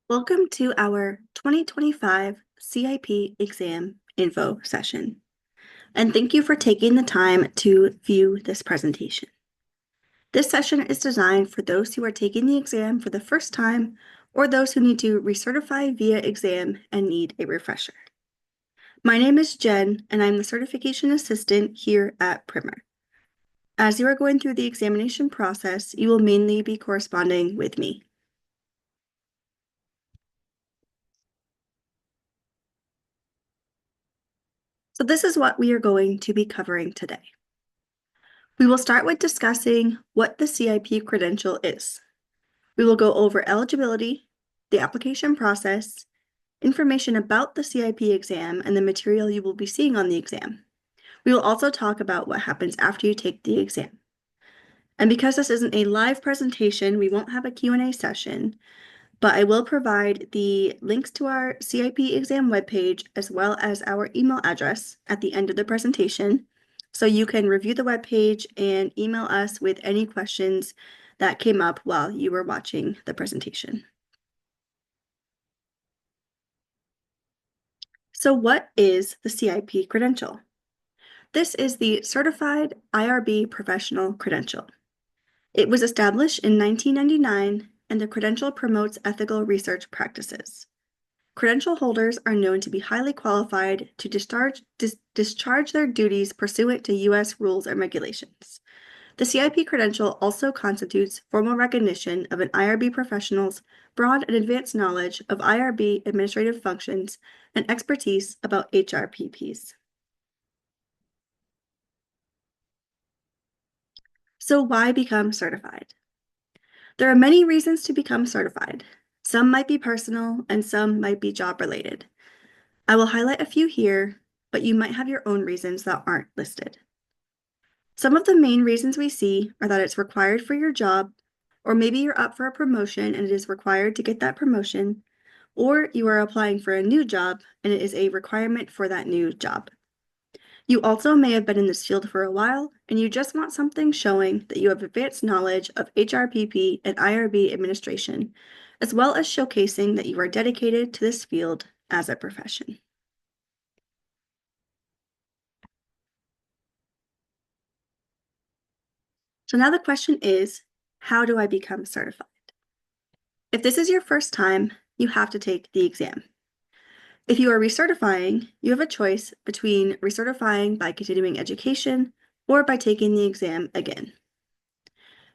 Welcome to our 2025 CIP exam info session, and thank you for taking the time to view this presentation. This session is designed for those who are taking the exam for the first time or those who need to recertify via exam and need a refresher. My name is Jen, and I'm the certification assistant here at Primer. As you are going through the examination process, you will mainly be corresponding with me. So this is what we are going to be covering today. We will start with discussing what the CIP credential is. We will go over eligibility, the application process, information about the CIP exam, and the material you will be seeing on the exam. We will also talk about what happens after you take the exam. And because this isn't a live presentation, we won't have a Q&A session, but I will provide the links to our CIP exam webpage as well as our email address at the end of the presentation. So you can review the webpage and email us with any questions that came up while you were watching the presentation. So what is the CIP credential? This is the Certified IRB Professional Credential. It was established in 1999, and the credential promotes ethical research practices. Credential holders are known to be highly qualified to discharge their duties pursuant to U.S. rules and regulations. The CIP credential also constitutes formal recognition of an IRB professional's broad and advanced knowledge of IRB administrative functions and expertise about HRPPs. So why become certified? There are many reasons to become certified. Some might be personal and some might be job related. I will highlight a few here, but you might have your own reasons that aren't listed. Some of the main reasons we see are that it's required for your job, or maybe you're up for a promotion and it is required to get that promotion, or you are applying for a new job and it is a requirement for that new job. You also may have been in this field for a while and you just want something showing that you have advanced knowledge of HRPP and IRB administration, as well as showcasing that you are dedicated to this field as a profession. So now the question is, how do I become certified? If this is your first time, you have to take the exam. If you are recertifying, you have a choice between recertifying by continuing education or by taking the exam again.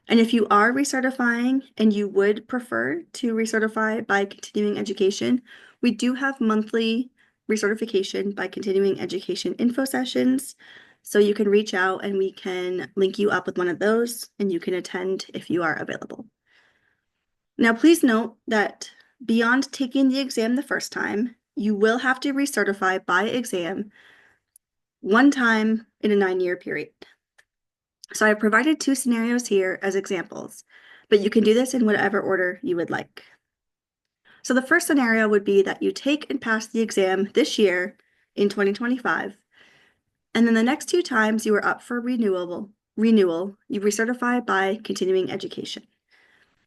And if you are recertifying and you would prefer to recertify by continuing education, we do have monthly recertification by continuing education info sessions. So you can reach out and we can link you up with one of those and you can attend if you are available. Now, please note that beyond taking the exam the first time, you will have to recertify by exam one time in a 9-year period. So I provided 2 scenarios here as examples, but you can do this in whatever order you would like. So the first scenario would be that you take and pass the exam this year in 2025, and then the next 2 times you are up for renewal, you recertify by continuing education.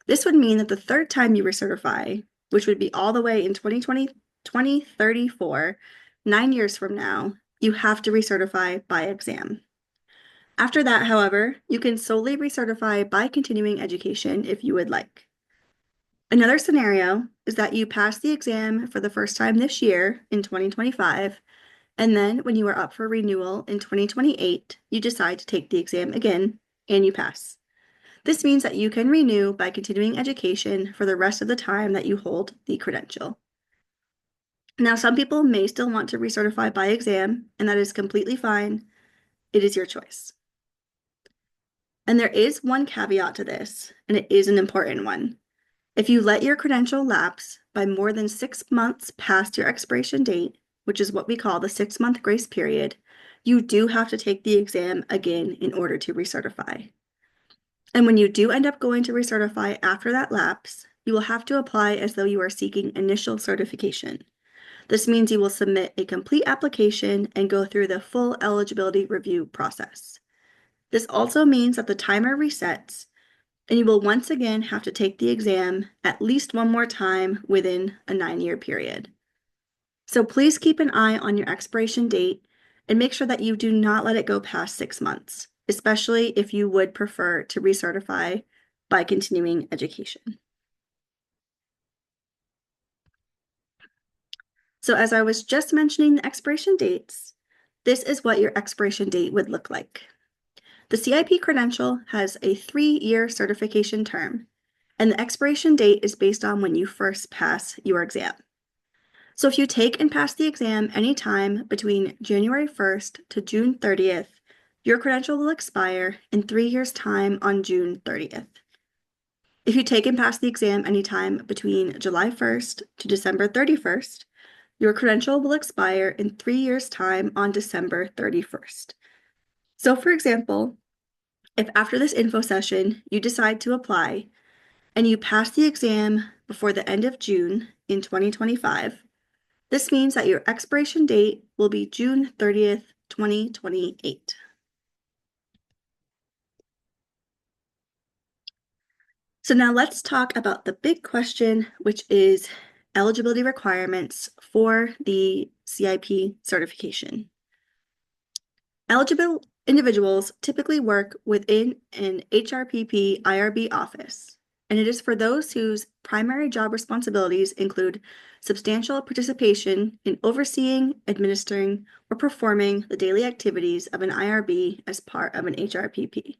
This would mean that the third time you recertify, which would be all the way in 2034, 9 years from now, you have to recertify by exam. After that, however, you can solely recertify by continuing education if you would like. Another scenario is that you pass the exam for the first time this year in 2025, and then when you are up for renewal in 2028, you decide to take the exam again and you pass. This means that you can renew by continuing education for the rest of the time that you hold the credential. Now, some people may still want to recertify by exam, and that is completely fine. It is your choice. And there is one caveat to this, and it is an important one. If you let your credential lapse by more than 6 months past your expiration date, which is what we call the 6-month grace period, you do have to take the exam again in order to recertify. And when you do end up going to recertify after that lapse, you will have to apply as though you are seeking initial certification. This means you will submit a complete application and go through the full eligibility review process. This also means that the timer resets and you will once again have to take the exam at least one more time within a 9-year period. So please keep an eye on your expiration date and make sure that you do not let it go past 6 months, especially if you would prefer to recertify by continuing education. So as I was just mentioning the expiration dates, this is what your expiration date would look like. The CIP credential has a 3-year certification term, and the expiration date is based on when you first pass your exam. So if you take and pass the exam anytime between January 1st to June 30th, your credential will expire in 3 years' time on June 30th. If you take and pass the exam anytime between July 1st to December 31st, your credential will expire in 3 years' time on December 31st. So for example, if after this info session you decide to apply and you pass the exam before the end of June in 2025, this means that your expiration date will be June 30th, 2028. So now let's talk about the big question, which is eligibility requirements for the CIP certification. Eligible individuals typically work within an HRPP IRB office, and it is for those whose primary job responsibilities include substantial participation in overseeing, administering, or performing the daily activities of an IRB as part of an HRPP.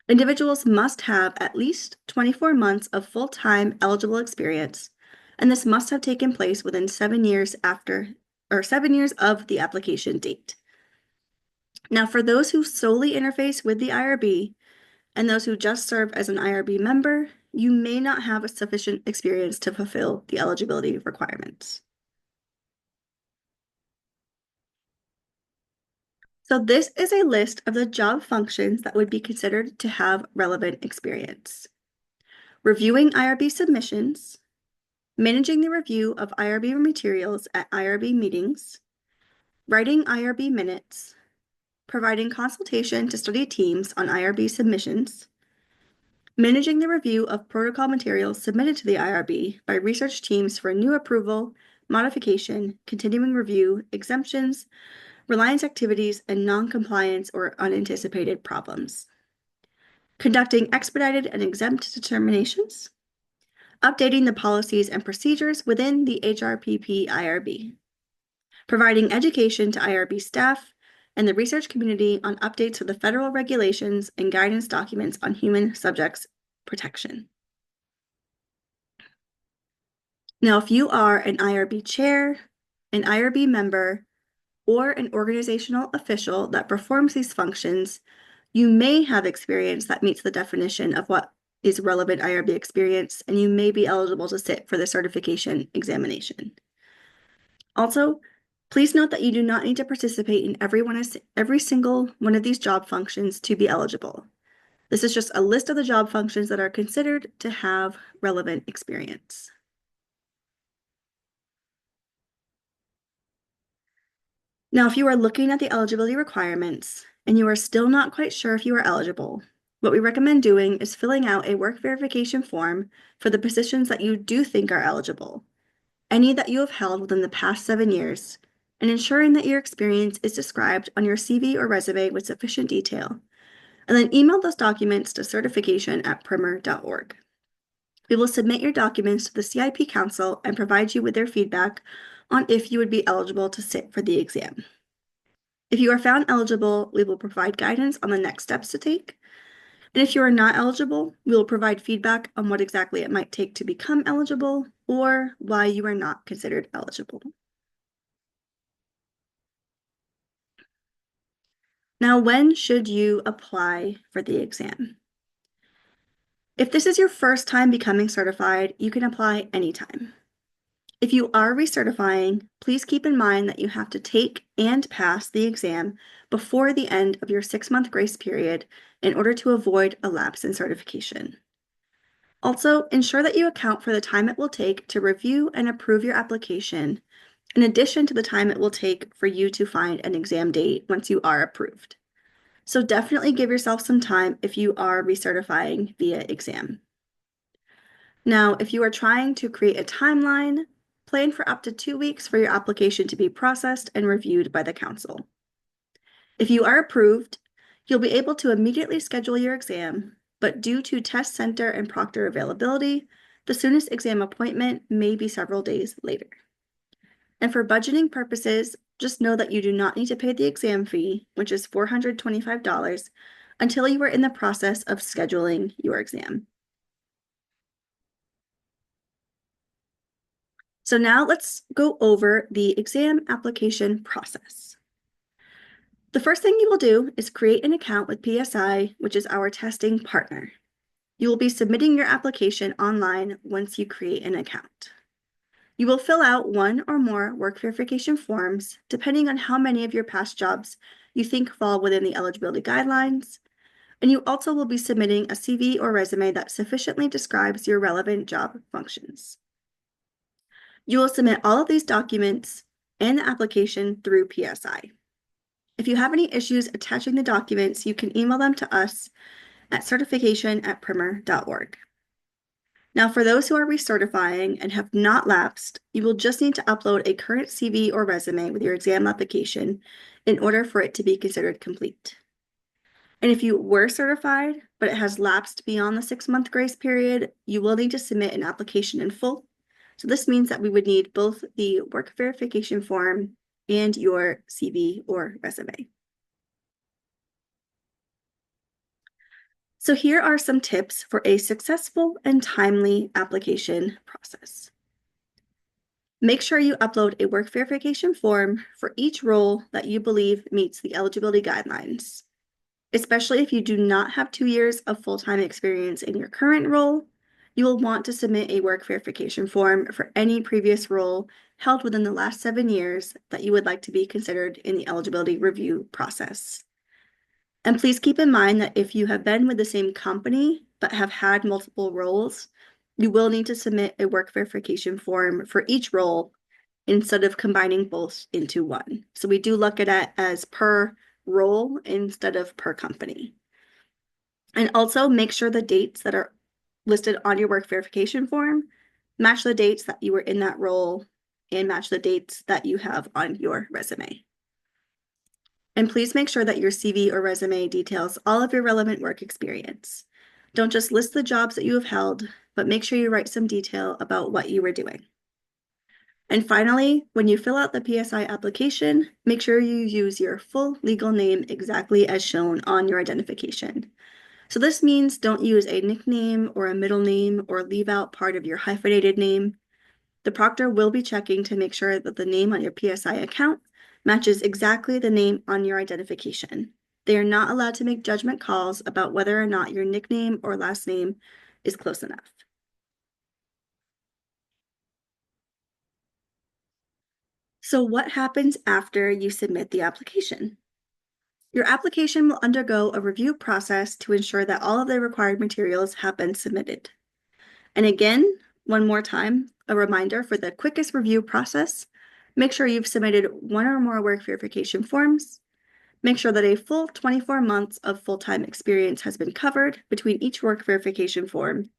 Individuals must have at least 24 months of full-time eligible experience, and this must have taken place within 7 years of the application date. Now, for those who solely interface with the IRB and those who just serve as an IRB member, you may not have a sufficient experience to fulfill the eligibility requirements. So this is a list of the job functions that would be considered to have relevant experience. Reviewing IRB submissions, managing the review of IRB materials at IRB meetings, writing IRB minutes, providing consultation to study teams on IRB submissions, managing the review of protocol materials submitted to the IRB by research teams for new approval, modification, continuing review, exemptions, reliance activities, and non-compliance or unanticipated problems. Conducting expedited and exempt determinations. Updating the policies and procedures within the HRPP IRB. Providing education to IRB staff and the research community on updates to the federal regulations and guidance documents on human subjects protection. Now, if you are an IRB chair, an IRB member, or an organizational official that performs these functions, you may have experience that meets the definition of what is relevant IRB experience, and you may be eligible to sit for the certification examination. Also, please note that you do not need to participate in every single one of these job functions to be eligible. This is just a list of the job functions that are considered to have relevant experience. Now, if you are looking at the eligibility requirements and you are still not quite sure if you are eligible, what we recommend doing is filling out a work verification form for the positions that you do think are eligible, any that you have held within the past 7 years, and ensuring that your experience is described on your CV or resume with sufficient detail, and then email those documents to certification@primer.org. We will submit your documents to the CIP Council and provide you with their feedback on if you would be eligible to sit for the exam. If you are found eligible, we will provide guidance on the next steps to take. And if you are not eligible, we will provide feedback on what exactly it might take to become eligible or why you are not considered eligible. Now, when should you apply for the exam? If this is your first time becoming certified, you can apply anytime. If you are recertifying, please keep in mind that you have to take and pass the exam before the end of your 6-month grace period in order to avoid a lapse in certification. Also, ensure that you account for the time it will take to review and approve your application, in addition to the time it will take for you to find an exam date once you are approved. So definitely give yourself some time if you are recertifying via exam. Now, if you are trying to create a timeline, plan for up to 2 weeks for your application to be processed and reviewed by the council. If you are approved, you'll be able to immediately schedule your exam, but due to test center and proctor availability, the soonest exam appointment may be several days later. And for budgeting purposes, just know that you do not need to pay the exam fee, which is $425, until you are in the process of scheduling your exam. So now let's go over the exam application process. The first thing you will do is create an account with PSI, which is our testing partner. You will be submitting your application online once you create an account. You will fill out one or more work verification forms, depending on how many of your past jobs you think fall within the eligibility guidelines, and you also will be submitting a CV or resume that sufficiently describes your relevant job functions. You will submit all of these documents and the application through PSI. If you have any issues attaching the documents, you can email them to us at certification@primer.org. Now, for those who are recertifying and have not lapsed, you will just need to upload a current CV or resume with your exam application in order for it to be considered complete. And if you were certified, but it has lapsed beyond the 6-month grace period, you will need to submit an application in full. So this means that we would need both the work verification form and your CV or resume. So here are some tips for a successful and timely application process. Make sure you upload a work verification form for each role that you believe meets the eligibility guidelines. Especially if you do not have 2 years of full-time experience in your current role, you will want to submit a work verification form for any previous role held within the last 7 years that you would like to be considered in the eligibility review process. And please keep in mind that if you have been with the same company but have had multiple roles, you will need to submit a work verification form for each role instead of combining both into one. So we do look at it as per role instead of per company. And also make sure the dates that are listed on your work verification form match the dates that you were in that role and match the dates that you have on your resume. And please make sure that your CV or resume details all of your relevant work experience. Don't just list the jobs that you have held, but make sure you write some detail about what you were doing. And finally, when you fill out the PSI application, make sure you use your full legal name exactly as shown on your identification. So this means don't use a nickname or a middle name or leave out part of your hyphenated name. The proctor will be checking to make sure that the name on your PSI account matches exactly the name on your identification. They are not allowed to make judgment calls about whether or not your nickname or last name is close enough. So what happens after you submit the application? Your application will undergo a review process to ensure that all of the required materials have been submitted. And again, one more time, a reminder for the quickest review process, make sure you've submitted one or more work verification forms. Make sure that a full 24 months of full-time experience has been covered between each work verification form.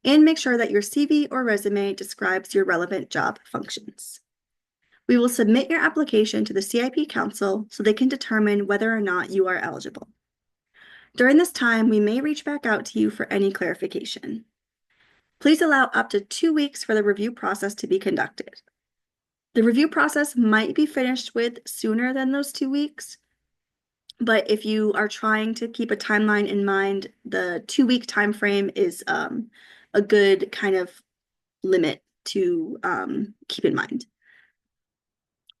And make sure that your CV or resume describes your relevant job functions. We will submit your application to the CIP Council so they can determine whether or not you are eligible. During this time, we may reach back out to you for any clarification. Please allow up to 2 weeks for the review process to be conducted. The review process might be finished with sooner than those 2 weeks, but if you are trying to keep a timeline in mind, the 2-week time frame is a good kind of limit to keep in mind.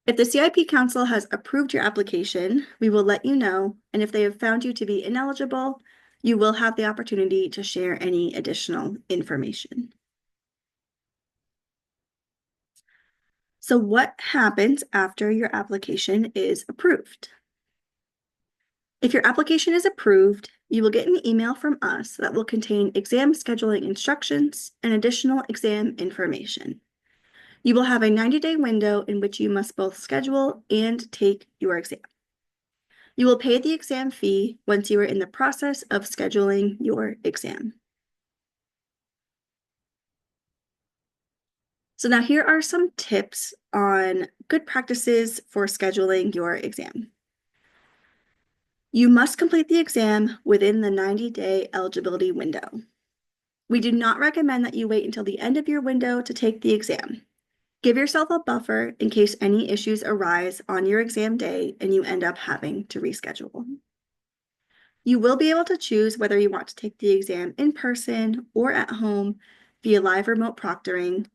If the CIP Council has approved your application, we will let you know, and if they have found you to be ineligible, you will have the opportunity to share any additional information. So what happens after your application is approved? If your application is approved, you will get an email from us that will contain exam scheduling instructions and additional exam information. You will have a 90-day window in which you must both schedule and take your exam. You will pay the exam fee once you are in the process of scheduling your exam. So now here are some tips on good practices for scheduling your exam. You must complete the exam within the 90-day eligibility window. We do not recommend that you wait until the end of your window to take the exam. Give yourself a buffer in case any issues arise on your exam day and you end up having to reschedule. You will be able to choose whether you want to take the exam in person or at home via live remote proctoring,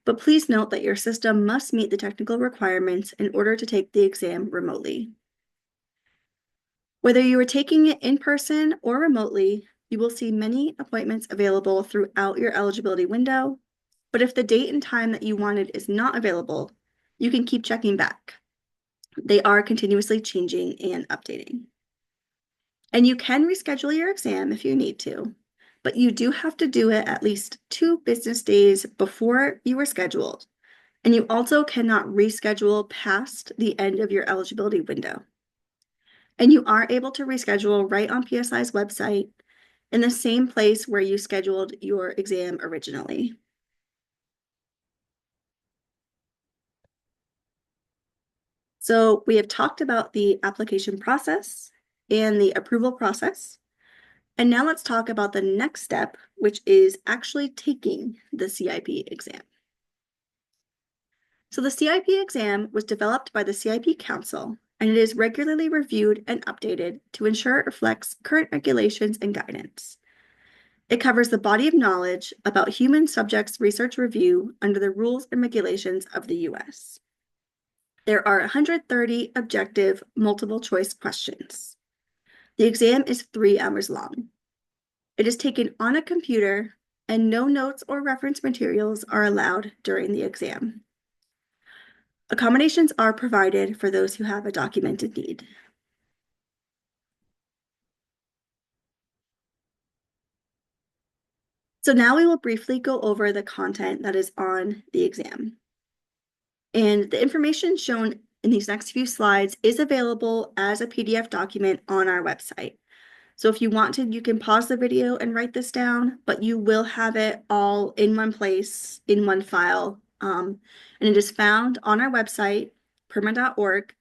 but please note that your system must meet the technical requirements in order to take the exam remotely. Whether you are taking it in person or remotely, you will see many appointments available throughout your eligibility window, but if the date and time that you wanted is not available, you can keep checking back. They are continuously changing and updating. And you can reschedule your exam if you need to, but you do have to do it at least 2 business days before you were scheduled. And you also cannot reschedule past the end of your eligibility window. And you are able to reschedule right on PSI's website in the same place where you scheduled your exam originally. So we have talked about the application process and the approval process. And now let's talk about the next step, which is actually taking the CIP exam. So the CIP exam was developed by the CIP Council, and it is regularly reviewed and updated to ensure it reflects current regulations and guidance. It covers the body of knowledge about human subjects research review under the rules and regulations of the US. There are 130 objective multiple choice questions. The exam is 3 hours long. It is taken on a computer, and no notes or reference materials are allowed during the exam. Accommodations are provided for those who have a documented need. So now we will briefly go over the content that is on the exam. And the information shown in these next few slides is available as a PDF document on our website. So if you want to, you can pause the video and write this down, but you will have it all in one place, in one file. And it is found on our website, perma.org,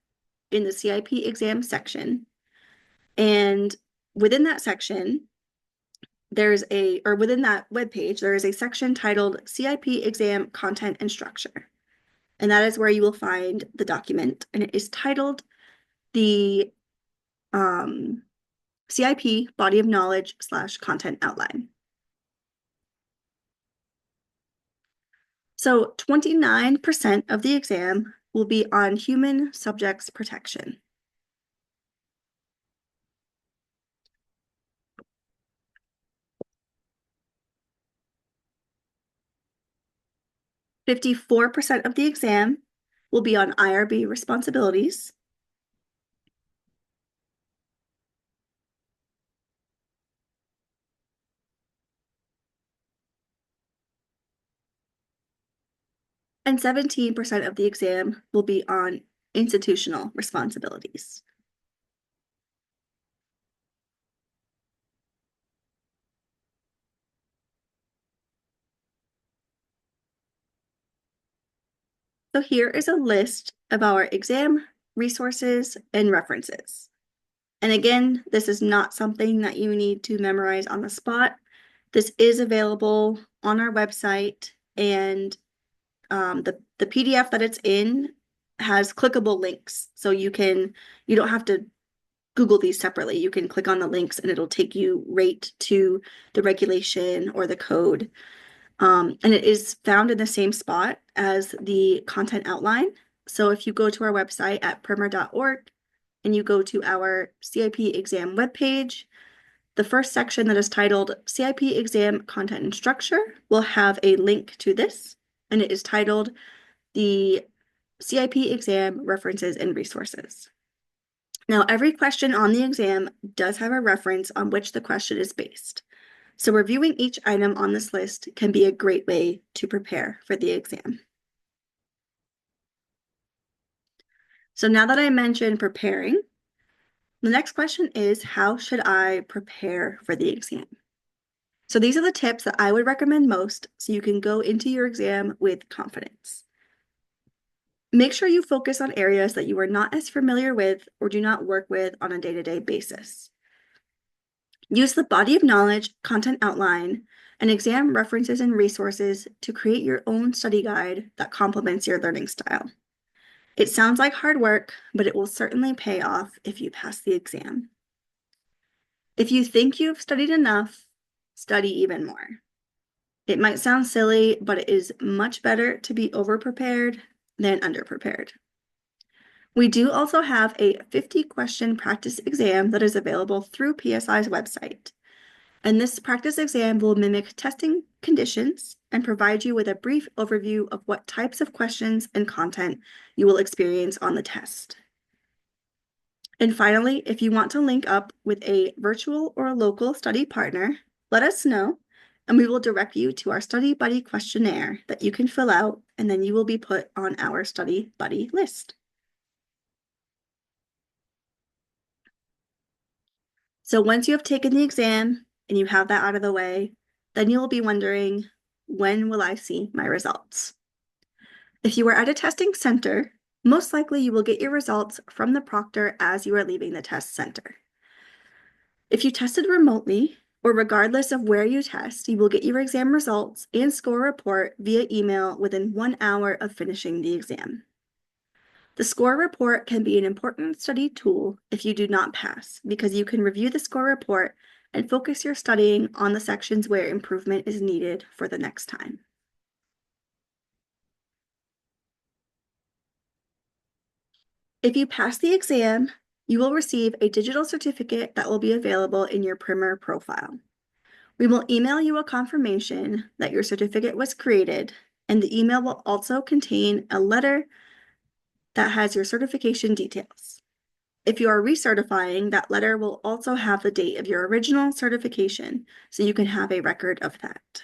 in the CIP exam section. And within that section, within that webpage, there is a section titled CIP exam content and structure. And that is where you will find the document. And it is titled the CIP Body of Knowledge / Content Outline. So 29% of the exam will be on human subjects protection. %54 of the exam will be on IRB responsibilities. And 17% of the exam will be on institutional responsibilities. So here is a list of our exam resources and references. And again, this is not something that you need to memorize on the spot. This is available on our website, and the PDF that it's in has clickable links. So you don't have to Google these separately. You can click on the links and it'll take you right to the regulation or the code. And it is found in the same spot as the content outline. So if you go to our website at primer.org and you go to our CIP exam webpage, the first section that is titled CIP exam content and structure will have a link to this, and it is titled the CIP exam references and resources. Now, every question on the exam does have a reference on which the question is based. So reviewing each item on this list can be a great way to prepare for the exam. So now that I mentioned preparing, The next question is, how should I prepare for the exam? So these are the tips that I would recommend most so you can go into your exam with confidence. Make sure you focus on areas that you are not as familiar with or do not work with on a day-to-day basis. Use the body of knowledge, content outline, and exam references and resources to create your own study guide that complements your learning style. It sounds like hard work, but it will certainly pay off if you pass the exam. If you think you've studied enough, study even more. It might sound silly, but it is much better to be over-prepared than under-prepared. We do also have a 50-question practice exam that is available through PSI's website. And this practice exam will mimic testing conditions and provide you with a brief overview of what types of questions and content you will experience on the test. And finally, if you want to link up with a virtual or local study partner, let us know, and we will direct you to our Study Buddy questionnaire that you can fill out, and then you will be put on our Study Buddy list. So once you have taken the exam and you have that out of the way, then you'll be wondering, when will I see my results? If you are at a testing center, most likely you will get your results from the proctor as you are leaving the test center. If you tested remotely, or regardless of where you test, you will get your exam results and score report via email within 1 hour of finishing the exam. The score report can be an important study tool if you do not pass, because you can review the score report and focus your studying on the sections where improvement is needed for the next time. If you pass the exam, you will receive a digital certificate that will be available in your Primer profile. We will email you a confirmation that your certificate was created, and the email will also contain a letter that has your certification details. If you are recertifying, that letter will also have the date of your original certification, so you can have a record of that.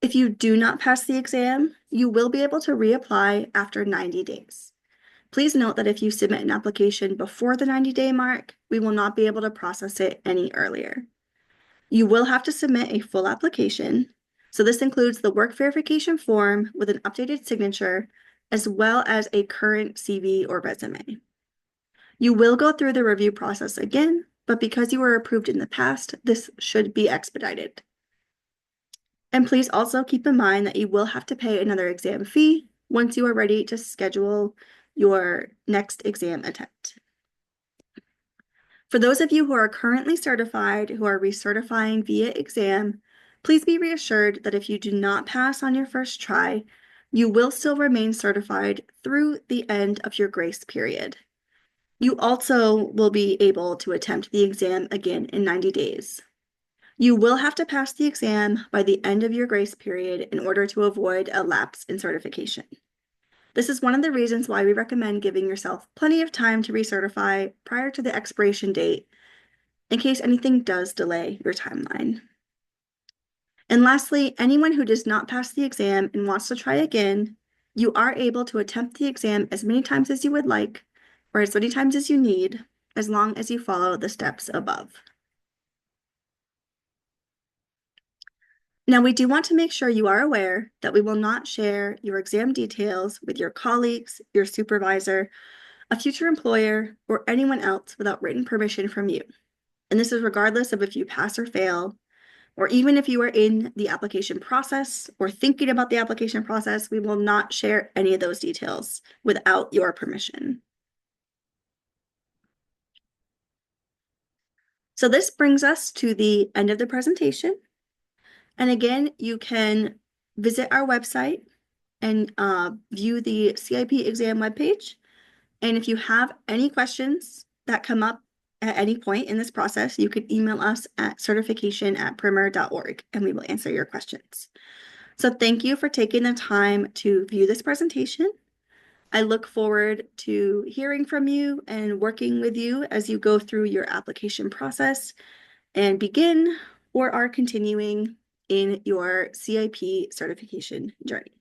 If you do not pass the exam, you will be able to reapply after 90 days. Please note that if you submit an application before the 90-day mark, we will not be able to process it any earlier. You will have to submit a full application, so this includes the work verification form with an updated signature, as well as a current CV or resume. You will go through the review process again, but because you were approved in the past, this should be expedited. And please also keep in mind that you will have to pay another exam fee once you are ready to schedule your next exam attempt. For those of you who are currently certified, who are recertifying via exam, please be reassured that if you do not pass on your first try, you will still remain certified through the end of your grace period. You also will be able to attempt the exam again in 90 days. You will have to pass the exam by the end of your grace period in order to avoid a lapse in certification. This is one of the reasons why we recommend giving yourself plenty of time to recertify prior to the expiration date, in case anything does delay your timeline. And lastly, anyone who does not pass the exam and wants to try again, you are able to attempt the exam as many times as you would like, or as many times as you need, as long as you follow the steps above. Now, we do want to make sure you are aware that we will not share your exam details with your colleagues, your supervisor, a future employer, or anyone else without written permission from you. And this is regardless of if you pass or fail, or even if you are in the application process or thinking about the application process, we will not share any of those details without your permission. So this brings us to the end of the presentation. And again, you can visit our website and view the CIP exam webpage. And if you have any questions that come up at any point in this process, you can email us at certification@primer.org and we will answer your questions. So thank you for taking the time to view this presentation. I look forward to hearing from you and working with you as you go through your application process and begin or are continuing in your CIP certification journey.